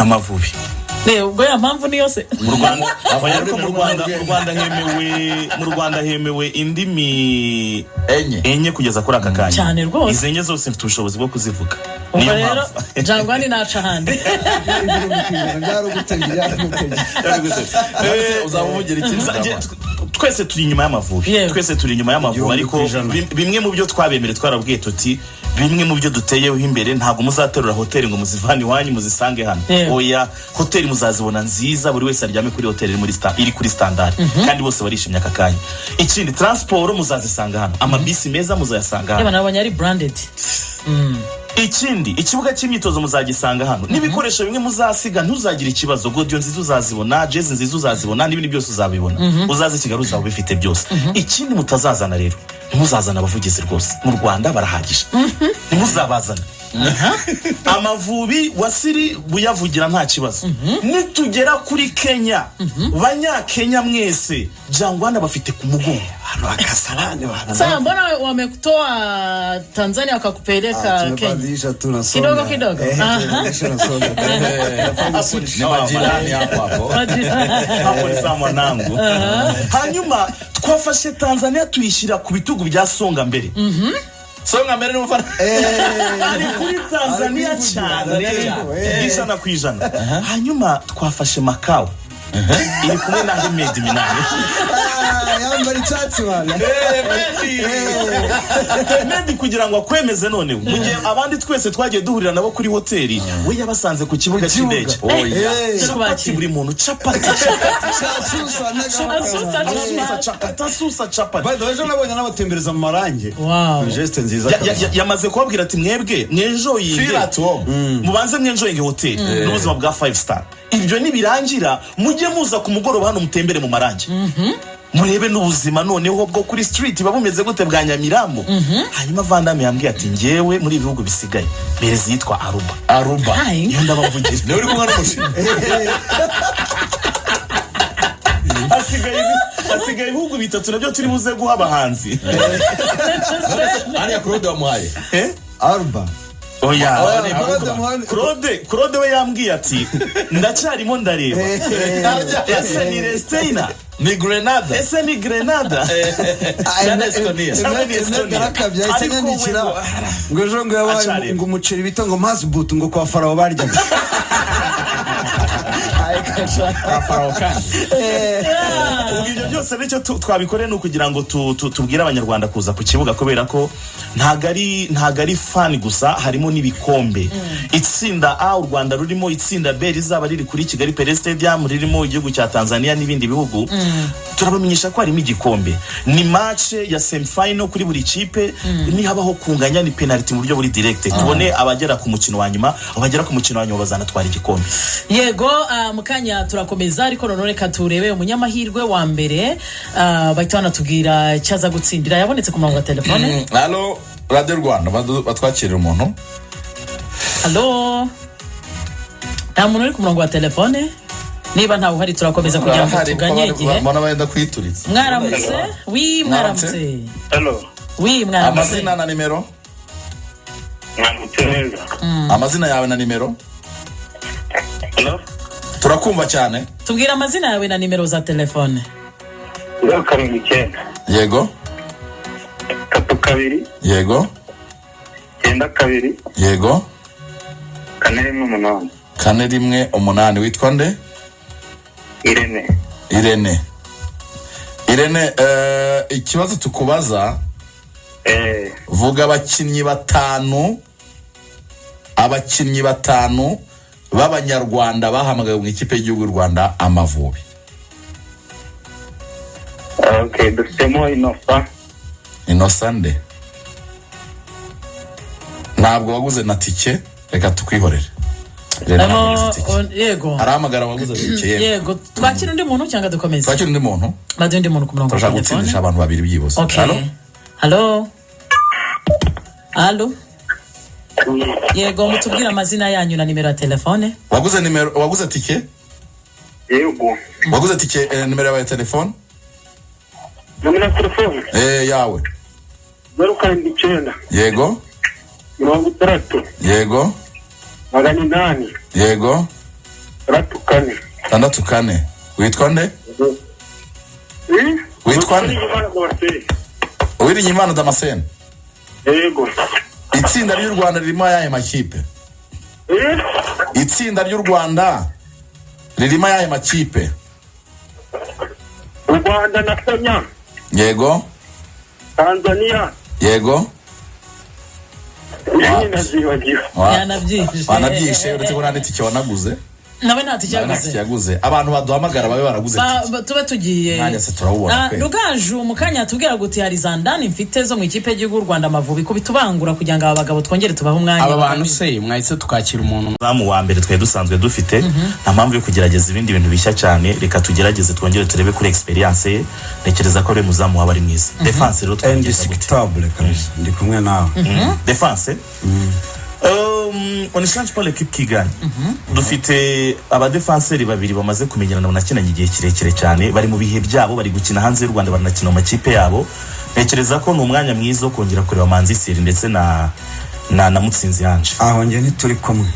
Amavubi ubwo ya mpamvu ni yose mu Rwanda abayariko mu Rwanda hemewe indimi enye kugeza kuri aka kanya cyane rwose izenye zose mfite ubushobozi bwo kuzivuga niyo rero Jangwani naca handi uzavugira iki twese turi inyuma y'Amavubi ariko bimwe mu byo twabemere twarabwiye tuti bimwe mu byo duteyeho imbere ntago muzaterura hoteli ngo muzivani wanyu muzisange hano oya hoteli muzazibona nziza buri wese aryame kuri hoteli iri kuri standard kandi bose barishimye aka kanya ikindi transport muzazisanga hano amabisi meza muzayasanga hano nabonye ari branded ikindi ikibuga cy'imyitozo muzagisanga hano n'ibikoresho bimwe muzasiga ntuzagira ikibazo godiyo nziza uzazibona jezi nziza uzazibona n'ibindi byose uzabibona uzaze Kigali uzaba bifite byose ikindi mutazazana rero ntimuzazana abavugizi rwose mu Rwanda barahagije ntimuzabazana Amavubi wasiri buyavugira nta kibazo nitugera kuri Kenya Banyakenya mwese Jangwani bafite ku mugongo hano akasalane bana sasa mbona wamekutoa Tanzania wakakupeleka Kenya kidogo ni majirani hapo ni za mwanangu hanyuma twafashe Tanzania tuyishira ku bitugu bya Songa mbere Songa mbere ni mufana ari kuri Tanzania cyane ijana ku ijana hanyuma twafashe Macau iri kumwe na Ahmed Minani yambari cyatsi bana Ahmed kugira ngo akwemeze none mu gihe abandi twese twagiye duhurira nabo kuri hoteli we yabasanze ku kibuga cy'indege chapati buri muntu chapati by the way nabonye n'abatembereza mu marange geste nziza yamaze kubabwira ati mwebwe mwenjoyinge mubanze mwenjoyinge hoteli n'ubuzima bwa 5 star ibyo nibirangira mujye muza ku mugoroba hano mutembere mu marange murebe n'ubuzima noneho bwo kuri street babumeze gute bwa Nyamirambo hanyuma Vandame yambwiye ati ngewe muri ibihugu bisigaye berezi yitwa Aruba iyo ndabavugira ne uri kumwana mushi asigaye ibihugu bitatu nabyo turi buze guha abahanzi ariya Claude wamuhaye Aruba oya Claude we yambwiye ati ndacyarimo ndareba ese ni Restaina ni Grenada ese ni Grenada Estonia ngo jongo yabaye ngo umuceri bita ngo Masboot ngo kwa Farao barya ubwo byose nicyo twabikoreye no kugira ngo tubwire abanyarwanda kuza ku kibuga kubera ko ntagari fan gusa harimo nibikombe itsinda A u Rwanda rurimo itsinda B rizaba riri kuri Kigali Pele Stadium ririmo igihugu cya Tanzania n'ibindi bihugu turabamenyesha ko harimo igikombe ni match ya semi final kuri buri kipe ni habaho kunganya ni penalty mu buryo buri direct tubone abagera ku mukino wa nyuma bazanatwara igikombe yego mukanya turakomeza ariko none katurebe umunyamahirwe wa mbere bahita banatubwira cyaza gutsindira yabonetse ku murongo wa telefone Allo Radio Rwanda batwakirira umuntu Allo nta muntu uri ku murongo wa telefone niba ntawe uhari turakomeza kugira ngo tuganye igihe mbona bayenda kwituritsa mwaramutse mwaramutse Hello mwaramutse amazina na nimero amazina yawe na nimero Hello turakumva cyane tubwira amazina yawe na nimero za telefone 079 yego 32 yego 92 yego 418 418 witwa nde Irene ikibazo tukubaza vuga abakinnyi batanu b'abanyarwanda bahamagaye mu ikipe y'igihugu y'u Rwanda Amavubi okay dufitemo Innocent ntabwo waguze na tike reka tukwihorere yego arahamagara waguze tike yego twakira undi muntu cyangwa dukomeze twakira undi muntu badundi muntu ku murongo wa telefone gutsindisha abantu babiri byibose Allo yego mutubwira amazina yanyu na nimero ya telefone waguze tike yego waguze tike nimero ya telefone nimero ya telefone yawe 049 yego 30 yego 8 yego 6-4 witwa nde witwa nde Uwiringiyimana Damascene yego itsinda ry'u Rwanda ririmo ayahe makipe itsinda ry'u Rwanda ririmo ayahe makipe u Rwanda na Kenya yego Tanzania yego yanabyishe uretse ko nanditse icyo wanaguze nawe ntacyaguze abantu baduhamagara babe baraguze tube tugiye nanjye se turabubona Rugaju mukanya tubwira guti hari zandani mfite zo mu ikipe y'u Rwanda Amavubi ko bitubangura kugira ngo aba bagabo twongere tubaho umwanya aba bantu se mwahise tukakira umuntu zamu wa mbere twe dusanzwe dufite nta mpamvu yo kugerageza ibindi bintu bishya cyane reka tugerageze twongere turebe kuri experience ye nekereza ko ari muzamu waba ari mwiza defense rero indiscutable kabisa ndi kumwe nawe defense on change pas l'équipe qui gagne dufite aba defenseurs babiri bamaze kumenyana na nakinanye igihe kirekire cyane bari mu bihe byabo bari gukina hanze y'u Rwanda baranakina mu makipe yabo nekereza ko ni umwanya mwiza wo kongera kureba Manzi Siri ndetse na Mutsinzi Ange aho nge ntituri kumwe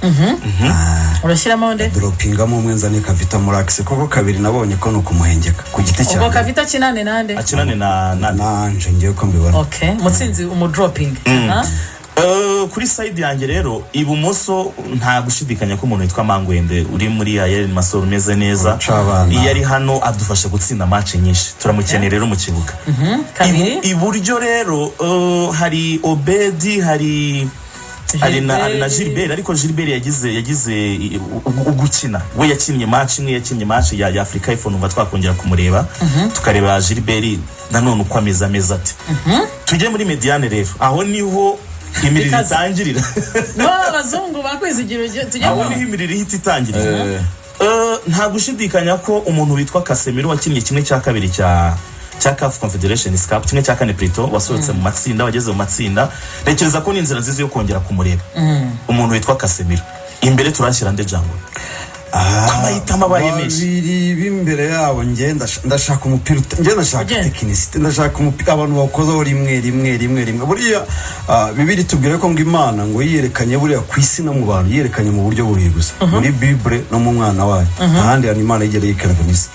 urashyiramo nde dropingamo umwe nzane Kavita Murax koko kabiri nabonye ko nuko muhengeka ku giti cyane ubwo Kavita kinane nande akinane na Ange ngiye ko mbibona okay Mutsinzi umudropping kuri side yanjye rero ibumoso nta gushidikanya ko umuntu witwa Mangwende uri muri Ayel Masoro umeze neza iyo ari hano adufasha gutsinda match nyinshi turamukeneye rero mu kibuga iburyo rero hari Obedi hari na Gilbert ariko Gilbert yagize ugukina we yakinnye match ya Africa iPhone umva twakongera kumureba tukareba Gilbert nanone uko ameza ati tujye muri mediane rero aho niho imiriro itangirira abazungu bakwizigira tujya aho niho imiriro ihita itangirira nta gushidikanya ko umuntu witwa Casemiro wakinnye kimwe cya kabiri cya CAF Confederation Cup kimwe cya kane Prito wasohotse mu matsinda wageze mu matsinda nekereza ko ni inzira nziza yo kongera kumureba umuntu witwa Casemiro imbere turashyira nde Jango amayitama bayemeje biri bimbere yabo ndashaka umupira ndashaka tekinisite ndashaka umupira abantu bakozaho rimwe buriya bibiri tubwire ko ngo Imana ngo yiyerekanye buriya ku isi no mu bantu yiyerekanye mu buryo buri gusa muri Bible no mu mwana wayo ahandi ya Imana igere yikarega misi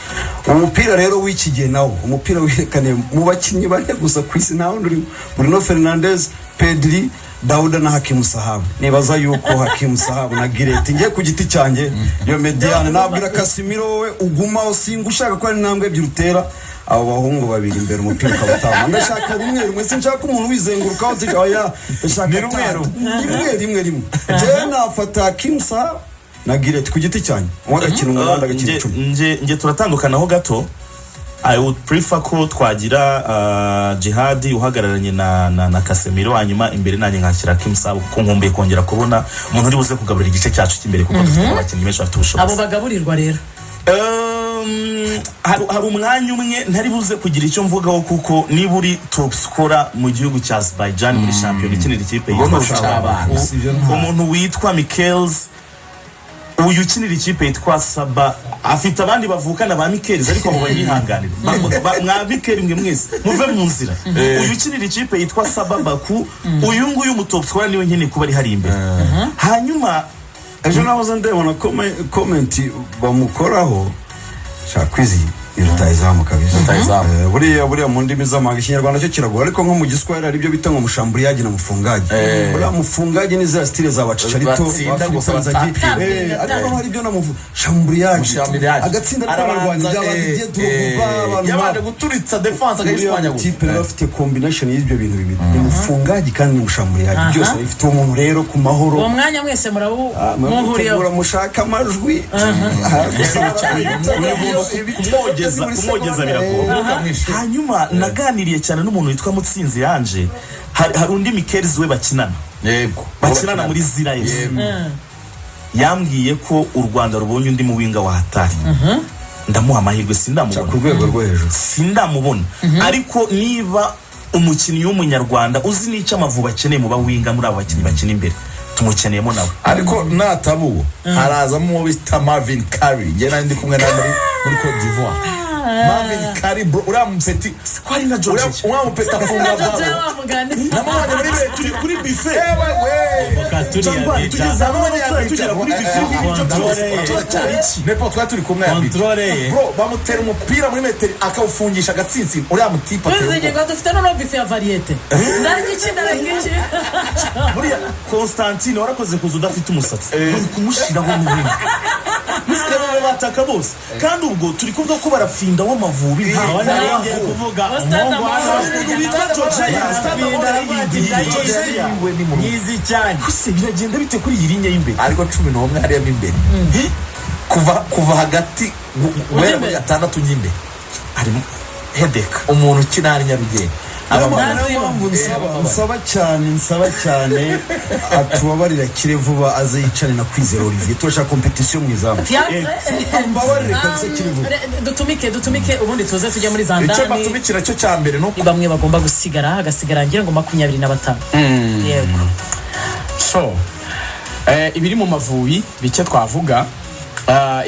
umupira rero w'iki gihe nawo umupira wiyerekanye mu bakinnyi bane gusa ku isi nawo uri Bruno Fernandes Pedri Dauda na Hakim Sahabu nibaza yuko Hakim Sahabu na Girete ngiye ku giti cyanjye yo mediane nabwira Casemiro we uguma usinga ushaka ko ari nambwe by'urutera abo bahungu babiri imbere umupira ukabutama ndashaka rumwe sinshaka umuntu wizenguruka uti oya ndashaka rimwe je nafata Hakim Sahabu na Girete ku giti cyanjye wagakina umwanda agakina 10 nge turatandukanaho gato I would prefer ko twagira Jihad uhagararanye na Casemiro hanyuma imbere nanjye nkashyira Hakim Sahabu kuko nkumbuye kongera kubona umuntu uri buze kugaburira igice cyacu cy'imbere kuko dufite abakinnyi benshi bafite ubushobozi abo bagaburirwa rero hari umwanya umwe ntari buze kugira icyo mvugaho kuko niba uri top scorer mu gihugu cya Azerbaijan muri champion ikinira ikipe umuntu witwa Michels uyu ukinira ikipe yitwa Saba afite abandi bavukana ba Mikel ariko abo banyihanganira mwa Mikel mwe mwese muve mu nzira uyu ukinira ikipe yitwa Saba Baku uyu nguyu umutop scorer niwe nkene kuba ari hari imbere hanyuma ejo nahoze ndebona comment bamukoraho shakwizi irutayizamu kabisa buriya mu ndimi z'amahanga ikinyarwanda cyo kiragora ariko nko mu giswahili ari byo bita ngo mushamburiyaji na mufungaji buriya mufungaji ni za style za Chicharito ariko hari byo na mushamburiyaji agatsinda k'abarwanyi by'abandi Drogba yabanje guturitsa defense agahishwanya gusa type bafite combination y'ibyo bintu bibiri ni mufungaji kandi mushamburiyaji byose bifite umuntu rero ku mahoro uwo mwanya mwese murabu muhuriyeho mushaka amajwi kumwogeza biragoye hanyuma naganiriye cyane n'umuntu witwa Mutsinzi Ange hari undi Mikelz we bakinana muri Zira FC yambwiye ko u Rwanda rubonye undi muwinga wa hatari ndamuha amahirwe sindamubona ku rwego rwo hejuru sindamubona ariko niba umukinnyi w'umunyarwanda uzi n'icyo Amavubi akeneye mu bawinga muri abo bakinnyi bakina imbere tumukeneyemo nawe ariko natabuwo harazamo bita Marvin Curry nge nandi kumwe na muri muri Cote d'Ivoire. Marvin Kari bro uriya mupeti ko ari na George uriya mupeti afunga babo namubonye muri beti turi kuri buffet wewe tugeze aho tugera kuri buffet nepo twari kumwe Controle. bro bamutera umupira muri metero akawufungisha agatsinsi uriya mutipa Tuzinge ngo dufite no bife ya variete. Ndagici ndagici. buriya Constantine warakoze kuza udafite umusatsi uri kumushyiraho n'ibindi musirebe bataka bose kandi ubwo turi kuvuga ko barafinda w'Amavubi Aho ngiye kuvuga umuhungu hano nyizi cyane. ese biragenda bite kuri iyi linya y'imbere ariko 11 hariya imbere kuva hagati guhera muri 6 ny'imbere harimo headache umuntu ukina hari Nyarugenge nsaba cyane atubabarira kire vuba aze yicane na Kwizera Olivier turashaka competition mu izamu mbabarire kabisa kire vuba dutumike ubundi tuze tujya muri icyo zandani. batumikira cyo cya mbere no Bamwe bagomba gusigara hagasigara ngira ngo 25. Yego. So ibiri mu Mavubi bike twavuga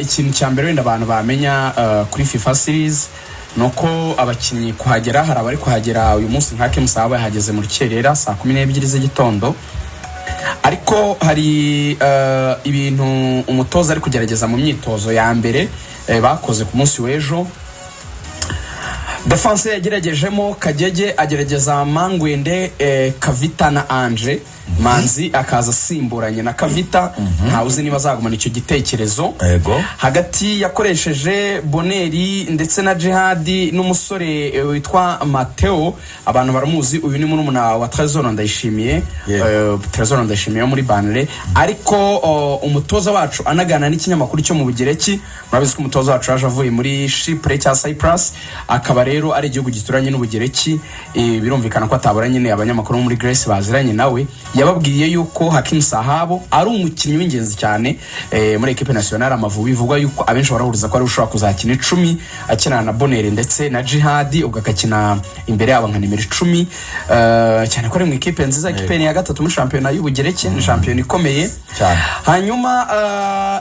ikintu cya mbere wenda abantu bamenya kuri FIFA series nuko abakinnyi kuhagera hari abari kuhagera uyu munsi nka Kemusaba yahageze muri Kerera saa 12 z'igitondo, ariko hari ibintu umutoza ari kugerageza mu myitozo ya mbere bakoze ku munsi w'ejo. Defense yageragejemo Kagege, agerageza Mangwende, Kavita na Ange Manzi akaza simburanye na Kavita. Nta uzi niba azagumana icyo gitekerezo. Yego. Hagati yakoresheje Boneri ndetse na Jihadi n'umusore witwa Mateo, abantu baramuzi, uyu ni murumuna wa Trezor Ndayishimiye. Trezor Ndayishimiye muri Banle, ariko umutoza wacu anagana n'ikinyamakuru cyo mu Bugereki. Murabizi ko umutoza wacu yaje avuye muri Chypre cya Cyprus, akaba rero ari igihugu gituranye n'Ubugereki. Birumvikana ko atabura nyine abanyamakuru muri Grace baziranye nawe. Yababwiye yuko Hakim Sahabo ari umukinnyi w'ingenzi cyane muri equipe nationale Amavubi. Bivugwa yuko abenshi barahuriza ko ari ushobora kuzakina 10 akina na Bonere ndetse na Jihadi, ugakakina imbere yabo nka nimero 10, cyane ko ari mu equipe nziza, equipe ya gatatu muri championnat y'Ubugereki, ni championnat ikomeye cyane. Hanyuma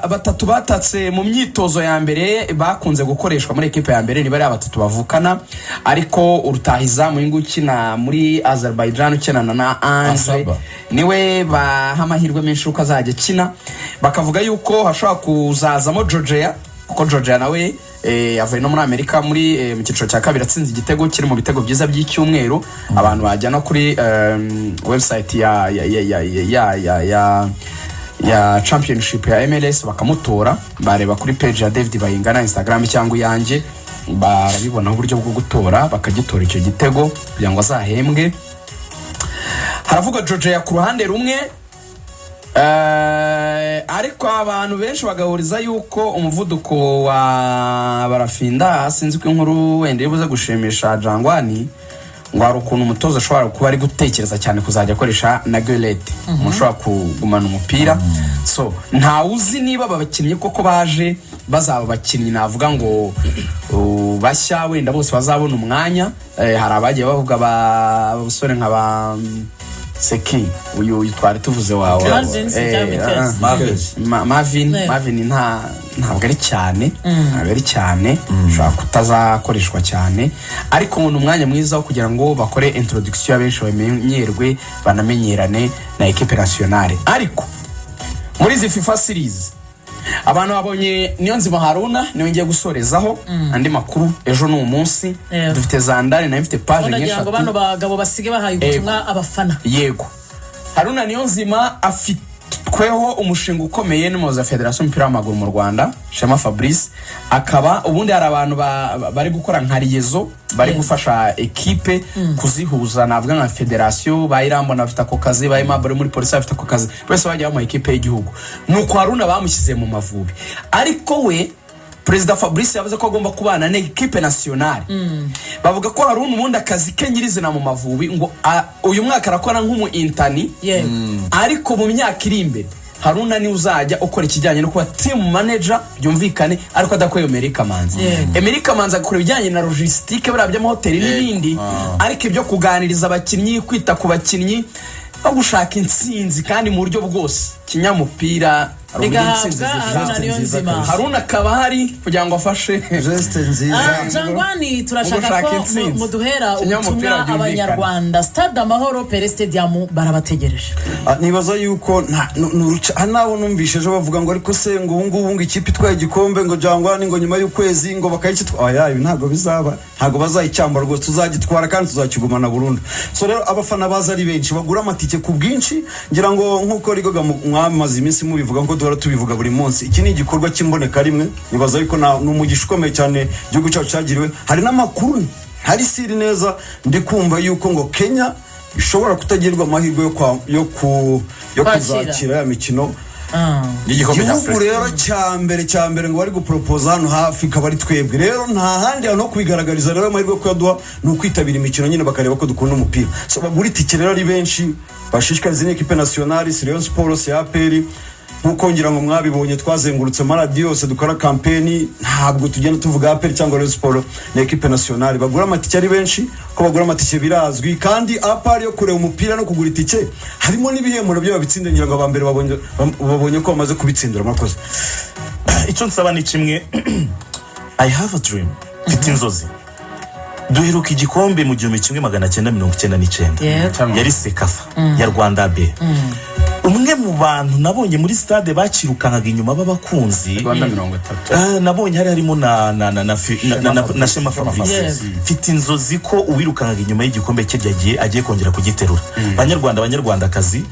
batatu batatse mu myitozo ya mbere bakunze gukoreshwa muri equipe ya mbere ni bari abatatu bavukana, ariko urutahiza mu ngukina muri Azerbaijan ukina na Ange niwe baha amahirwe menshi uko azajya kina. Bakavuga yuko hashobora kuzazamo Georgia, kuko Georgia nawe yavuye no muri Amerika muri mu cyiciro cya kabiri atsinze igitego kiri mu bitego byiza by'icyumweru. Abantu bajya no kuri website ya championship ya MLS bakamutora, bareba kuri page ya David Bayingana Instagram cyangwa iyanjye, barabibona uburyo bwo gutora bakagitora icyo gitego kugira ngo azahembwe. Haravuga Georgia ku ruhande rumwe, ariko abantu benshi bagahuriza yuko umuvuduko wa Barafinda sinzi ko inkuru wenda ibuze gushimisha Jangwani, ngo hari ukuntu umutoza ashobora kuba ari gutekereza cyane kuzajya akoresha na Guelete mushobora kugumana umupira. So nta uzi niba abakinnyi koko baje bazaba abakinnyi navuga ngo bashya wenda bose bazabona umwanya. Hari abagiye bavuga abasore nk'aba Seki uyu twari tuvuze wawe Marvin ntabwo ari cyane, ushobora kutazakoreshwa cyane, ariko mu umwanya mwiza wo kugira ngo bakore introduction abenshi bamenyerwe banamenyerane na equipe nationale. Ariko muri izi FIFA series abantu babonye Niyonzima Haruna niwe ngiye gusorezaho andi makuru. Ejo ni umunsi dufite Zandari na mfite page nyinshi ngo bano bagabo basige bahaye ubutumwa abafana. Yego, Haruna Niyonzima afitweho umushinga ukomeye n'umuyobozi wa Federation y'umupira w'amaguru mu Rwanda Shema Fabrice, akaba ubundi hari abantu bari gukora nka liaison, bari gufasha equipe kuzihuza navuga nka Federation, bayirambo nafite ako kazi, bayimabure muri police afite ako kazi, bose bajya mu equipe y'igihugu. Nuko Haruna bamushyize mu Mavubi, ariko we President Fabrice yavuze ko agomba kubana na equipe nationale. Bavuga ko Haruna ubundi akazi ke nyirizina mu Mavubi ngo uyu mwaka arakora nk'umu intani, ariko mu myaka iri imbere Haruna ni uzajya ukora ikijyanye no kuba team manager, byumvikane, ariko adakoye Amerika Manzi. Amerika Manzi akora ibijyanye na logistique barabya mu hoteli n'ibindi, ariko ibyo kuganiriza abakinnyi, kwita ku bakinnyi no gushaka intsinzi kandi mu buryo bwose kinyamupira rigahabwa Haruna Niyonzima. Haruna akaba hari kugira ngo afashe geste nziza. Jangwani turashaka Ugushaka ko intsinzi. muduhera Ikinyamupira ubutumwa byumvikana. Abanyarwanda Stade Amahoro Pele Stadium barabategereje. Nibaza yuko nabo numvishe ejo bavuga ngo ariko se ngo ubungubu ngo ikipe itwaye igikombe ngo Jangwani ngo nyuma y'ukwezi ngo bakayitwara. Ibi ntabwo bizaba, ntabwo bazayicyambara rwose, tuzagitwara kandi tuzakigumana burundu. So rero abafana baza ari benshi bagura amatike ku bwinshi, ngira ngo nkuko rigoga mwamaze iminsi mubivuga ngo duhora tubivuga buri munsi. Iki ni igikorwa cy'imboneka rimwe, nibaza yuko n'umugisha ukomeye cyane igihugu cyacu cyagiriwe. Hari n'amakuru hari siri neza ndi kumva yuko ngo Kenya ishobora kutagirwa amahirwe yo kuzakira ya mikino y'igikombe cya igihugu rero cya mbere ngo bari guporopoza hano hafi ikaba ari twebwe. Rero nta handi hantu ho kubigaragariza rero amahirwe yo kuyaduha ni ukwitabira imikino nyine bakareba ko dukunda umupira. So bagura itike rero ari benshi, bashishikariza n'ikipe nationale Rayon Sports ya APR. Nkuko ngira ngo mwabibonye twazengurutse maradi yose dukora kampeni, ntabwo tugenda tuvuga APR cyangwa Rayon Sports na equipe nationale. Bagura amatike ari benshi, ko bagura amatike birazwi, kandi APR yo kureba umupira no kugura itike harimo n'ibihemuro byo babitsinde. Ngira ngo abambere babonye ko bamaze kubitsindira. Murakoze. Icyo nsaba ni kimwe, I have a dream, mfite inzozi. Duheruka igikombe mu 1999 yari Sekafa ya Rwanda B. Umwe mu bantu nabonye muri stade bakirukankaga inyuma b'abakunzi Rwanda 30 nabonye harimo na Shema Fabrice. Mfite inzozi ko uwirukankaga inyuma y'igikombe cye agiye kongera kugiterura. Banyarwandakazi,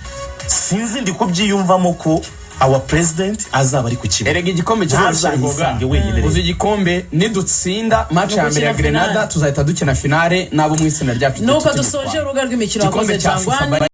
sinzi ndi kubyiyumvamo ko our president azaba ari ku kibuga. Erega igikombe cyazayisange wenyine. Uzi igikombe nidutsinda match ya mbere ya Grenada tuzahita dukina finale nabo mu itsinda ryacu. Nuko dusoje urubuga rw'imikino wakoze Jangwani.